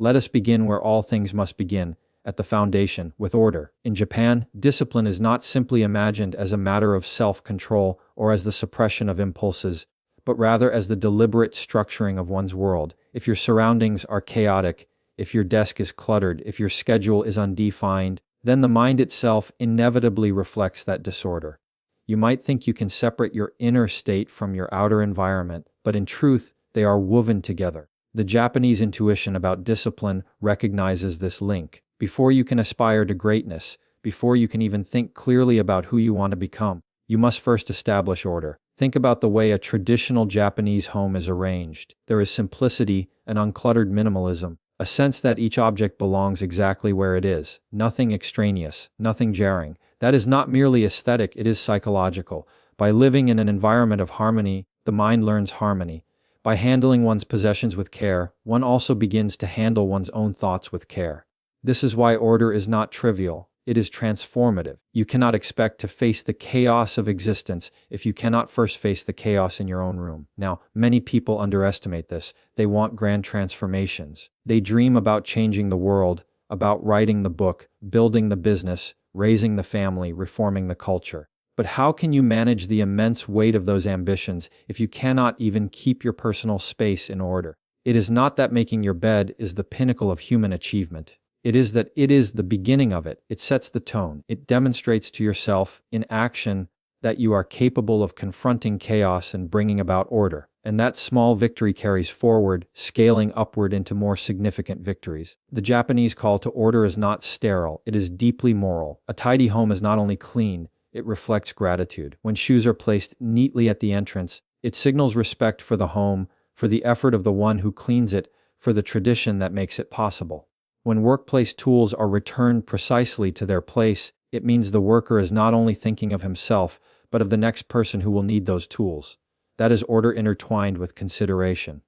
Let us begin where all things must begin, at the foundation, with order. In Japan, discipline is not simply imagined as a matter of self-control or as the suppression of impulses, but rather as the deliberate structuring of one's world. If your surroundings are chaotic, if your desk is cluttered, if your schedule is undefined, then the mind itself inevitably reflects that disorder. You might think you can separate your inner state from your outer environment, but in truth, they are woven together. The Japanese intuition about discipline recognizes this link. Before you can aspire to greatness, before you can even think clearly about who you want to become, you must first establish order. Think about the way a traditional Japanese home is arranged. There is simplicity and uncluttered minimalism, a sense that each object belongs exactly where it is, nothing extraneous, nothing jarring. That is not merely aesthetic, it is psychological. By living in an environment of harmony, the mind learns harmony. By handling one's possessions with care, one also begins to handle one's own thoughts with care. This is why order is not trivial, it is transformative. You cannot expect to face the chaos of existence if you cannot first face the chaos in your own room. Now, many people underestimate this. They want grand transformations. They dream about changing the world, about writing the book, building the business, raising the family, reforming the culture. But how can you manage the immense weight of those ambitions if you cannot even keep your personal space in order? It is not that making your bed is the pinnacle of human achievement. It is that it is the beginning of it. It sets the tone. It demonstrates to yourself in action that you are capable of confronting chaos and bringing about order. And that small victory carries forward, scaling upward into more significant victories. The Japanese call to order is not sterile, it is deeply moral. A tidy home is not only clean, it reflects gratitude. When shoes are placed neatly at the entrance, it signals respect for the home, for the effort of the one who cleans it, for the tradition that makes it possible. When workplace tools are returned precisely to their place, it means the worker is not only thinking of himself, but of the next person who will need those tools. That is order intertwined with consideration.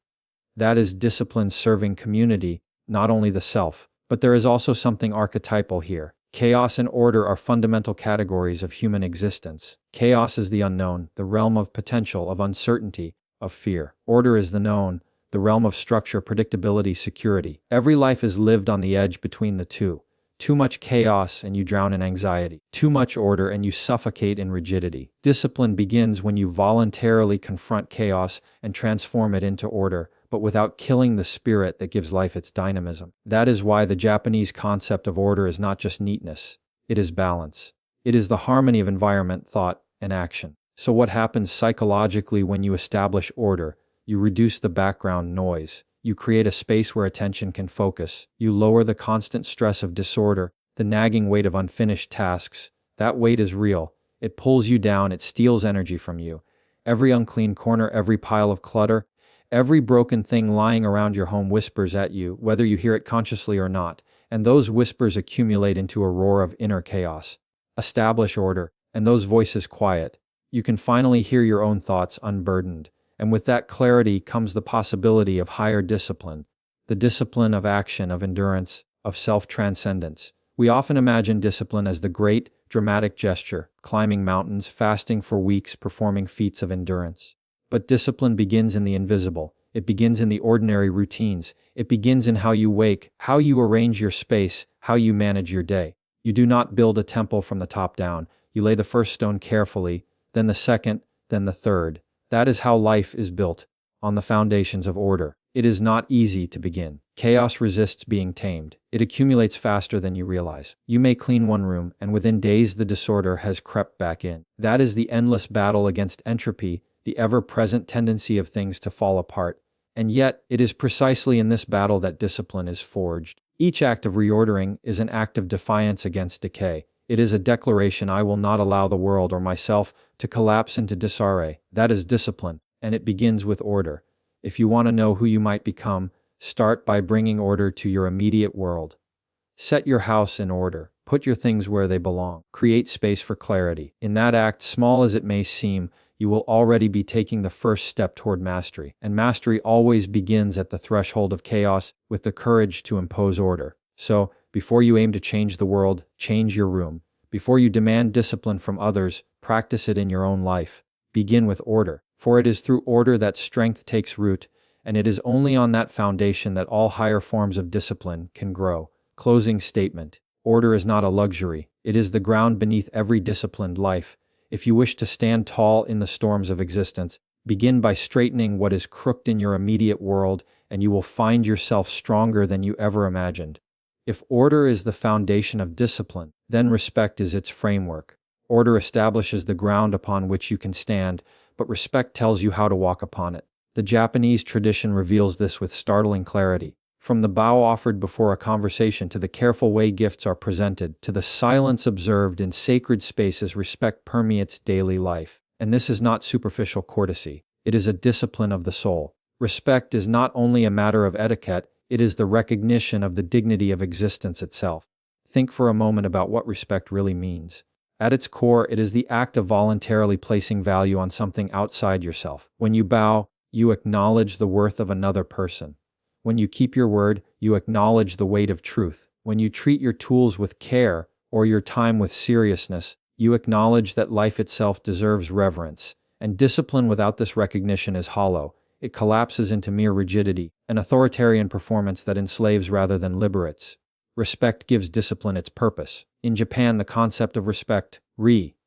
That is discipline serving community, not only the self. But there is also something archetypal here. Chaos and order are fundamental categories of human existence. Chaos is the unknown, the realm of potential, of uncertainty, of fear. Order is the known, the realm of structure, predictability, security. Every life is lived on the edge between the two. Too much chaos and you drown in anxiety. Too much order and you suffocate in rigidity. Discipline begins when you voluntarily confront chaos and transform it into order, but without killing the spirit that gives life its dynamism. That is why the Japanese concept of order is not just neatness, it is balance. It is the harmony of environment, thought, and action. So what happens psychologically when you establish order? You reduce the background noise. You create a space where attention can focus. You lower the constant stress of disorder, the nagging weight of unfinished tasks. That weight is real. It pulls you down, it steals energy from you. Every unclean corner, every pile of clutter, every broken thing lying around your home whispers at you, whether you hear it consciously or not, and those whispers accumulate into a roar of inner chaos. Establish order, and those voices quiet. You can finally hear your own thoughts unburdened. And with that clarity comes the possibility of higher discipline, the discipline of action, of endurance, of self-transcendence. We often imagine discipline as the great, dramatic gesture, climbing mountains, fasting for weeks, performing feats of endurance. But discipline begins in the invisible. It begins in the ordinary routines. It begins in how you wake, how you arrange your space, how you manage your day. You do not build a temple from the top down. You lay the first stone carefully, then the second, then the third. That is how life is built, on the foundations of order. It is not easy to begin. Chaos resists being tamed. It accumulates faster than you realize. You may clean one room, and within days the disorder has crept back in. That is the endless battle against entropy, the ever-present tendency of things to fall apart. And yet, it is precisely in this battle that discipline is forged. Each act of reordering is an act of defiance against decay. It is a declaration: I will not allow the world or myself to collapse into disarray. That is discipline, and it begins with order. If you want to know who you might become, start by bringing order to your immediate world. Set your house in order. Put your things where they belong. Create space for clarity. In that act, small as it may seem, you will already be taking the first step toward mastery. And mastery always begins at the threshold of chaos with the courage to impose order. So, before you aim to change the world, change your room. Before you demand discipline from others, practice it in your own life. Begin with order, for it is through order that strength takes root, and it is only on that foundation that all higher forms of discipline can grow. Closing statement. Order is not a luxury, it is the ground beneath every disciplined life. If you wish to stand tall in the storms of existence, begin by straightening what is crooked in your immediate world, and you will find yourself stronger than you ever imagined. If order is the foundation of discipline, then respect is its framework. Order establishes the ground upon which you can stand, but respect tells you how to walk upon it. The Japanese tradition reveals this with startling clarity. From the bow offered before a conversation to the careful way gifts are presented, to the silence observed in sacred spaces, respect permeates daily life. And this is not superficial courtesy. It is a discipline of the soul. Respect is not only a matter of etiquette, it is the recognition of the dignity of existence itself. Think for a moment about what respect really means. At its core, it is the act of voluntarily placing value on something outside yourself. When you bow, you acknowledge the worth of another person. When you keep your word, you acknowledge the weight of truth. When you treat your tools with care, or your time with seriousness, you acknowledge that life itself deserves reverence. And discipline without this recognition is hollow. It collapses into mere rigidity, an authoritarian performance that enslaves rather than liberates. Respect gives discipline its purpose. In Japan, the concept of respect,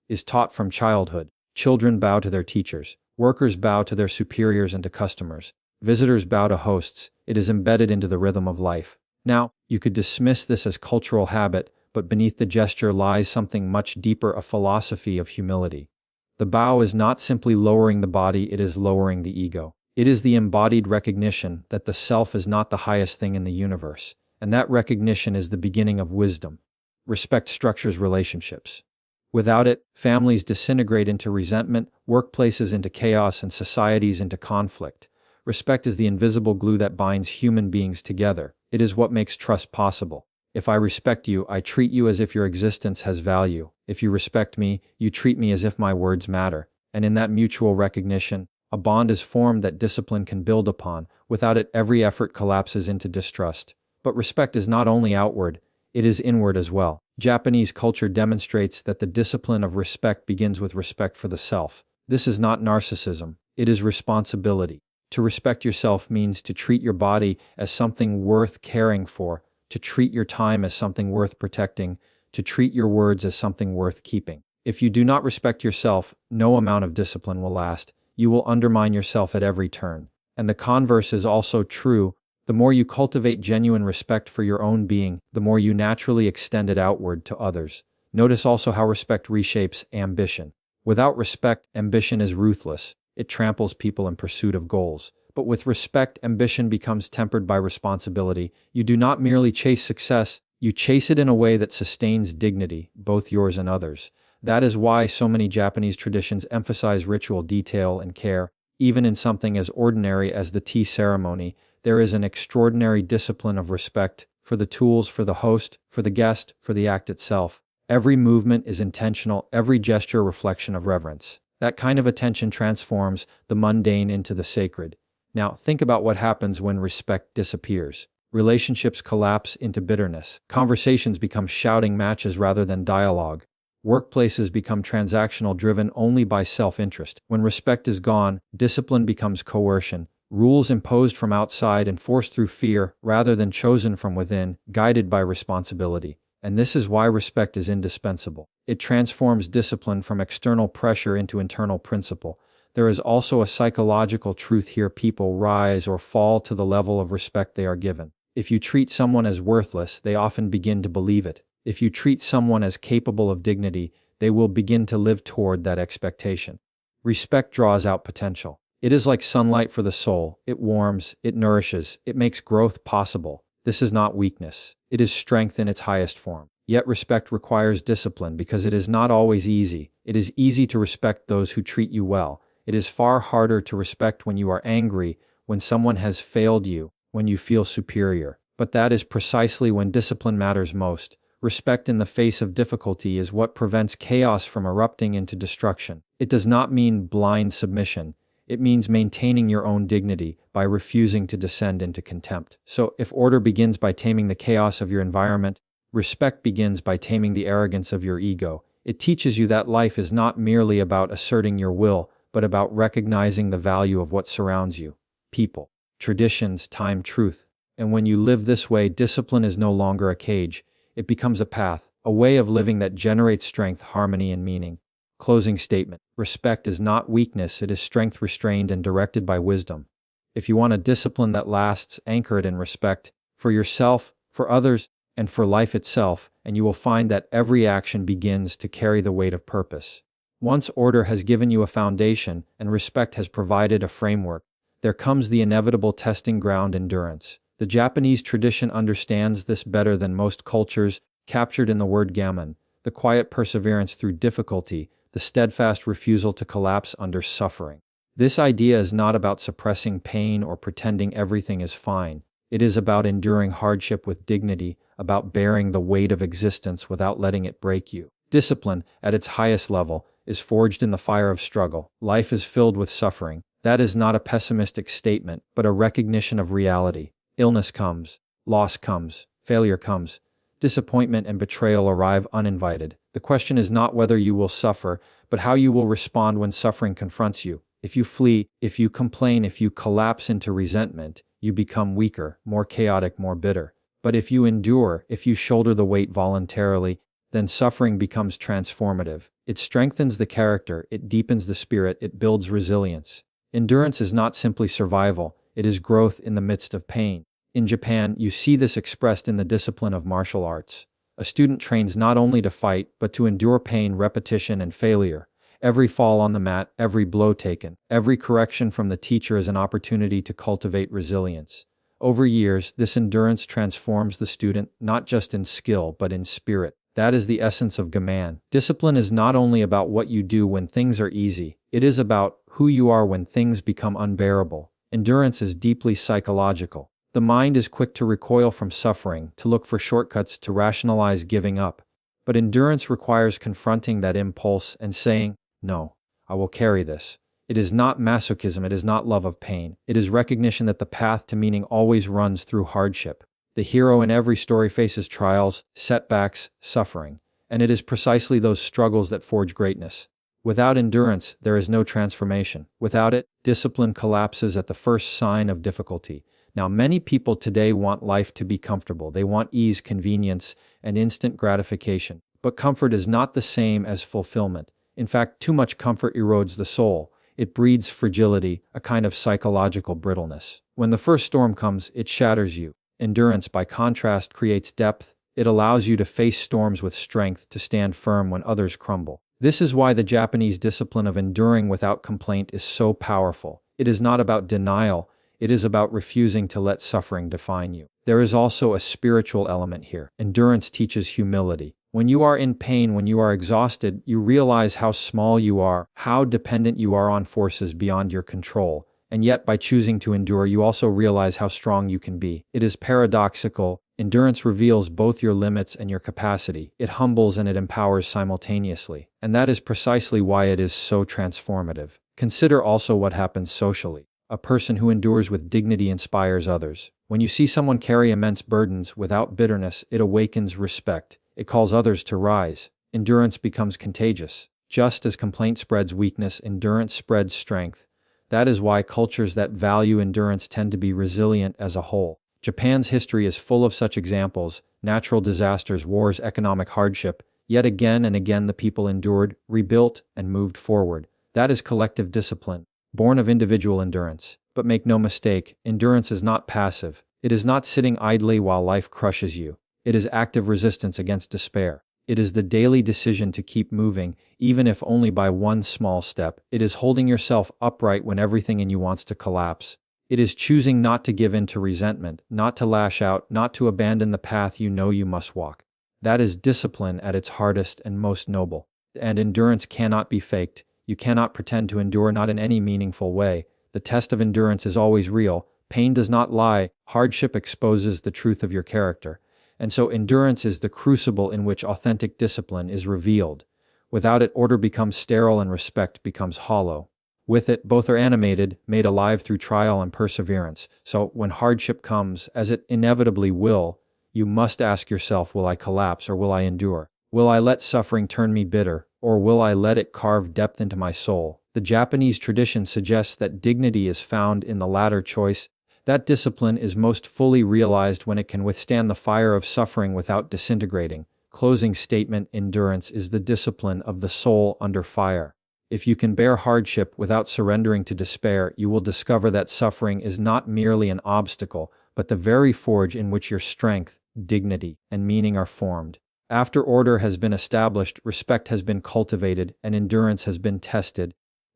is taught from childhood. Children bow to their teachers. Workers bow to their superiors and to customers. Visitors bow to hosts. It is embedded into the rhythm of life. Now, you could dismiss this as cultural habit, but beneath the gesture lies something much deeper, a philosophy of humility. The bow is not simply lowering the body, it is lowering the ego. It is the embodied recognition that the self is not the highest thing in the universe, and that recognition is the beginning of wisdom. Respect structures relationships. Without it, families disintegrate into resentment, workplaces into chaos, and societies into conflict. Respect is the invisible glue that binds human beings together. It is what makes trust possible. If I respect you, I treat you as if your existence has value. If you respect me, you treat me as if my words matter. And in that mutual recognition, a bond is formed that discipline can build upon. Without it, every effort collapses into distrust. But respect is not only outward, it is inward as well. Japanese culture demonstrates that the discipline of respect begins with respect for the self. This is not narcissism, it is responsibility. To respect yourself means to treat your body as something worth caring for, to treat your time as something worth protecting, to treat your words as something worth keeping. If you do not respect yourself, no amount of discipline will last. You will undermine yourself at every turn. And the converse is also true. The more you cultivate genuine respect for your own being, the more you naturally extend it outward to others. Notice also how respect reshapes ambition. Without respect, ambition is ruthless. It tramples people in pursuit of goals. But with respect, ambition becomes tempered by responsibility. You do not merely chase success, you chase it in a way that sustains dignity, both yours and others. That is why so many Japanese traditions emphasize ritual detail and care. Even in something as ordinary as the tea ceremony, there is an extraordinary discipline of respect for the tools, for the host, for the guest, for the act itself. Every movement is intentional, every gesture a reflection of reverence. That kind of attention transforms the mundane into the sacred. Now, think about what happens when respect disappears. Relationships collapse into bitterness. Conversations become shouting matches rather than dialogue. Workplaces become transactional, driven only by self-interest. When respect is gone, discipline becomes coercion. Rules imposed from outside, enforced through fear, rather than chosen from within, guided by responsibility. And this is why respect is indispensable. It transforms discipline from external pressure into internal principle. There is also a psychological truth here. People rise or fall to the level of respect they are given. If you treat someone as worthless, they often begin to believe it. If you treat someone as capable of dignity, they will begin to live toward that expectation. Respect draws out potential. It is like sunlight for the soul. It warms, it nourishes, it makes growth possible. This is not weakness. It is strength in its highest form. Yet respect requires discipline because it is not always easy. It is easy to respect those who treat you well. It is far harder to respect when you are angry, when someone has failed you, when you feel superior. But that is precisely when discipline matters most. Respect in the face of difficulty is what prevents chaos from erupting into destruction. It does not mean blind submission. It means maintaining your own dignity by refusing to descend into contempt. So, if order begins by taming the chaos of your environment, respect begins by taming the arrogance of your ego. It teaches you that life is not merely about asserting your will, but about recognizing the value of what surrounds you. People. traditions, time, truth. And when you live this way, discipline is no longer a cage. It becomes a path, a way of living that generates strength, harmony, and meaning. Closing statement. Respect is not weakness, it is strength restrained and directed by wisdom. If you want a discipline that lasts, anchor it in respect for yourself, for others, and for life itself, and you will find that every action begins to carry the weight of purpose. Once order has given you a foundation and respect has provided a framework, there comes the inevitable testing ground: endurance. The Japanese tradition understands this better than most cultures, captured in the word gammon, the quiet perseverance through difficulty, the steadfast refusal to collapse under suffering. This idea is not about suppressing pain or pretending everything is fine. It is about enduring hardship with dignity, about bearing the weight of existence without letting it break you. Discipline, at its highest level, is forged in the fire of struggle. Life is filled with suffering. That is not a pessimistic statement, but a recognition of reality. Illness comes, loss comes, failure comes, disappointment and betrayal arrive uninvited. The question is not whether you will suffer, but how you will respond when suffering confronts you. If you flee, if you complain, if you collapse into resentment, you become weaker, more chaotic, more bitter. But if you endure, if you shoulder the weight voluntarily, then suffering becomes transformative. It strengthens the character, it deepens the spirit, it builds resilience. Endurance is not simply survival, it is growth in the midst of pain. In Japan, you see this expressed in the discipline of martial arts. A student trains not only to fight, but to endure pain, repetition, and failure. Every fall on the mat, every blow taken, every correction from the teacher is an opportunity to cultivate resilience. Over years, this endurance transforms the student, not just in skill, but in spirit. That is the essence of gammon. Discipline is not only about what you do when things are easy, it is about who you are when things become unbearable. Endurance is deeply psychological. The mind is quick to recoil from suffering, to look for shortcuts, to rationalize giving up. But endurance requires confronting that impulse and saying, "No, I will carry this." It is not masochism, it is not love of pain. It is recognition that the path to meaning always runs through hardship. The hero in every story faces trials, setbacks, suffering. And it is precisely those struggles that forge greatness. Without endurance, there is no transformation. Without it, discipline collapses at the first sign of difficulty. Now, many people today want life to be comfortable. They want ease, convenience, and instant gratification. But comfort is not the same as fulfillment. In fact, too much comfort erodes the soul. It breeds fragility, a kind of psychological brittleness. When the first storm comes, it shatters you. Endurance, by contrast, creates depth. It allows you to face storms with strength, to stand firm when others crumble. This is why the Japanese discipline of enduring without complaint is so powerful. It is not about denial, it is about refusing to let suffering define you. There is also a spiritual element here. Endurance teaches humility. When you are in pain, when you are exhausted, you realize how small you are, how dependent you are on forces beyond your control. And yet, by choosing to endure, you also realize how strong you can be. It is paradoxical. Endurance reveals both your limits and your capacity. It humbles and it empowers simultaneously. And that is precisely why it is so transformative. Consider also what happens socially. A person who endures with dignity inspires others. When you see someone carry immense burdens without bitterness, it awakens respect. It calls others to rise. Endurance becomes contagious. Just as complaint spreads weakness, endurance spreads strength. That is why cultures that value endurance tend to be resilient as a whole. Japan's history is full of such examples: natural disasters, wars, economic hardship. Yet again and again the people endured, rebuilt, and moved forward. That is collective discipline, born of individual endurance. But make no mistake, endurance is not passive. It is not sitting idly while life crushes you. It is active resistance against despair. It is the daily decision to keep moving, even if only by one small step. It is holding yourself upright when everything in you wants to collapse. It is choosing not to give in to resentment, not to lash out, not to abandon the path you know you must walk. That is discipline at its hardest and most noble. And endurance cannot be faked. You cannot pretend to endure, not in any meaningful way. The test of endurance is always real. Pain does not lie. Hardship exposes the truth of your character. And so endurance is the crucible in which authentic discipline is revealed. Without it, order becomes sterile and respect becomes hollow. With it, both are animated, made alive through trial and perseverance. So when hardship comes, as it inevitably will, you must ask yourself, will I collapse or will I endure? Will I let suffering turn me bitter, or will I let it carve depth into my soul? The Japanese tradition suggests that dignity is found in the latter choice. That discipline is most fully realized when it can withstand the fire of suffering without disintegrating. Closing statement: endurance is the discipline of the soul under fire. If you can bear hardship without surrendering to despair, you will discover that suffering is not merely an obstacle, but the very forge in which your strength, dignity, and meaning are formed. After order has been established, respect has been cultivated, and endurance has been tested,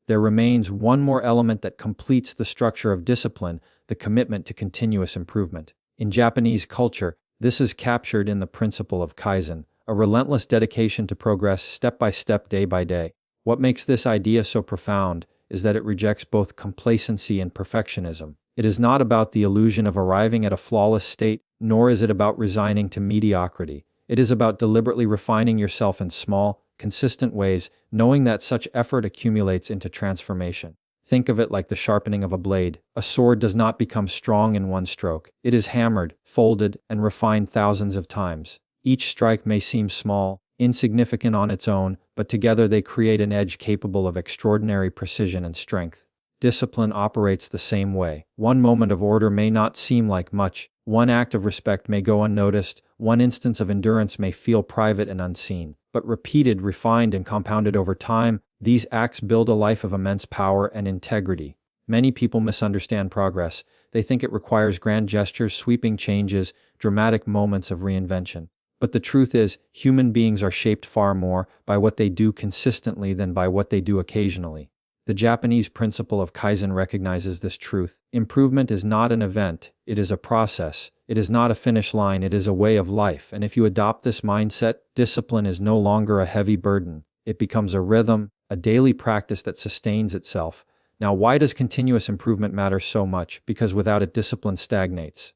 there remains one more element that completes the structure of discipline: the commitment to continuous improvement. In Japanese culture, this is captured in the principle of Kaizen, a relentless dedication to progress step by step, day by day. What makes this idea so profound is that it rejects both complacency and perfectionism. It is not about the illusion of arriving at a flawless state, nor is it about resigning to mediocrity. It is about deliberately refining yourself in small, consistent ways, knowing that such effort accumulates into transformation. Think of it like the sharpening of a blade. A sword does not become strong in one stroke. It is hammered, folded, and refined thousands of times. Each strike may seem small, insignificant on its own, but together they create an edge capable of extraordinary precision and strength. Discipline operates the same way. One moment of order may not seem like much. One act of respect may go unnoticed. One instance of endurance may feel private and unseen. But repeated, refined, and compounded over time, these acts build a life of immense power and integrity. Many people misunderstand progress. They think it requires grand gestures, sweeping changes, dramatic moments of reinvention. But the truth is, human beings are shaped far more by what they do consistently than by what they do occasionally. The Japanese principle of Kaizen recognizes this truth. Improvement is not an event, it is a process. It is not a finish line, it is a way of life. And if you adopt this mindset, discipline is no longer a heavy burden. It becomes a rhythm, a daily practice that sustains itself. Now, why does continuous improvement matter so much? Because without it, discipline stagnates.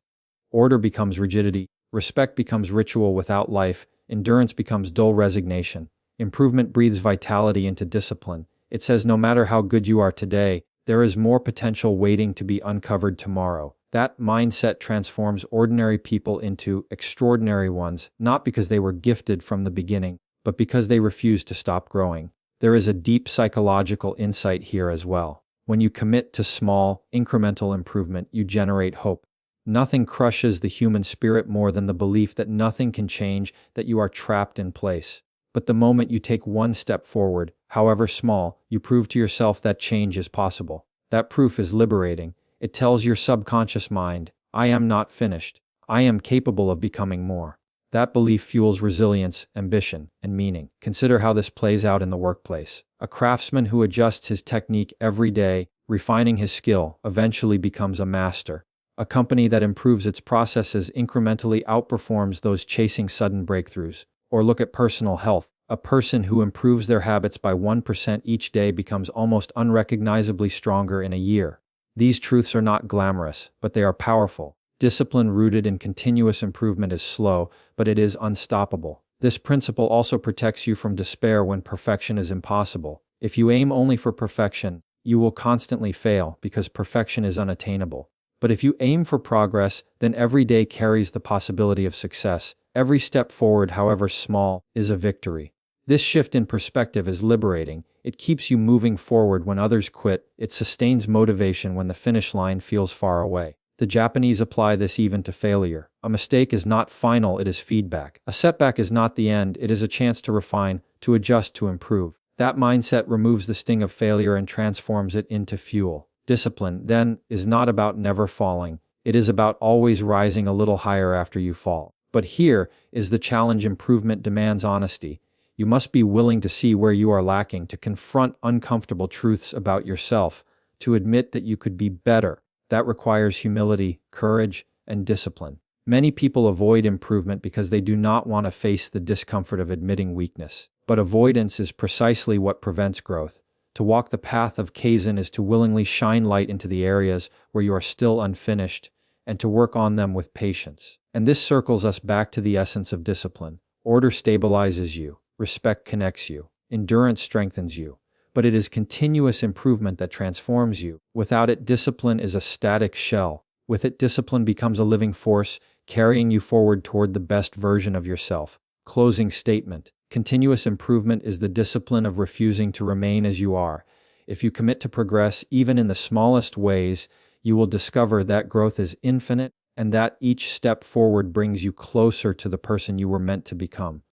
Order becomes rigidity. Respect becomes ritual without life. Endurance becomes dull resignation. Improvement breathes vitality into discipline. It says no matter how good you are today, there is more potential waiting to be uncovered tomorrow. That mindset transforms ordinary people into extraordinary ones, not because they were gifted from the beginning, but because they refused to stop growing. There is a deep psychological insight here as well. When you commit to small, incremental improvement, you generate hope. Nothing crushes the human spirit more than the belief that nothing can change, that you are trapped in place. But the moment you take one step forward, however small, you prove to yourself that change is possible. That proof is liberating. It tells your subconscious mind, I am not finished. I am capable of becoming more. That belief fuels resilience, ambition, and meaning. Consider how this plays out in the workplace. A craftsman who adjusts his technique every day, refining his skill, eventually becomes a master. A company that improves its processes incrementally outperforms those chasing sudden breakthroughs. Or look at personal health. A person who improves their habits by 1% each day becomes almost unrecognizably stronger in a year. These truths are not glamorous, but they are powerful. Discipline rooted in continuous improvement is slow, but it is unstoppable. This principle also protects you from despair when perfection is impossible. If you aim only for perfection, you will constantly fail because perfection is unattainable. But if you aim for progress, then every day carries the possibility of success. Every step forward, however small, is a victory. This shift in perspective is liberating. It keeps you moving forward when others quit. It sustains motivation when the finish line feels far away. The Japanese apply this even to failure. A mistake is not final, it is feedback. A setback is not the end, it is a chance to refine, to adjust, to improve. That mindset removes the sting of failure and transforms it into fuel. Discipline, then, is not about never falling. It is about always rising a little higher after you fall. But here is the challenge: improvement demands honesty. You must be willing to see where you are lacking, to confront uncomfortable truths about yourself, to admit that you could be better. That requires humility, courage, and discipline. Many people avoid improvement because they do not want to face the discomfort of admitting weakness. But avoidance is precisely what prevents growth. To walk the path of Kaizen is to willingly shine light into the areas where you are still unfinished, and to work on them with patience. And this circles us back to the essence of discipline. Order stabilizes you, respect connects you, endurance strengthens you. But it is continuous improvement that transforms you. Without it, discipline is a static shell. With it, discipline becomes a living force, carrying you forward toward the best version of yourself. Closing statement. Continuous improvement is the discipline of refusing to remain as you are. If you commit to progress, even in the smallest ways, you will discover that growth is infinite and that each step forward brings you closer to the person you were meant to become.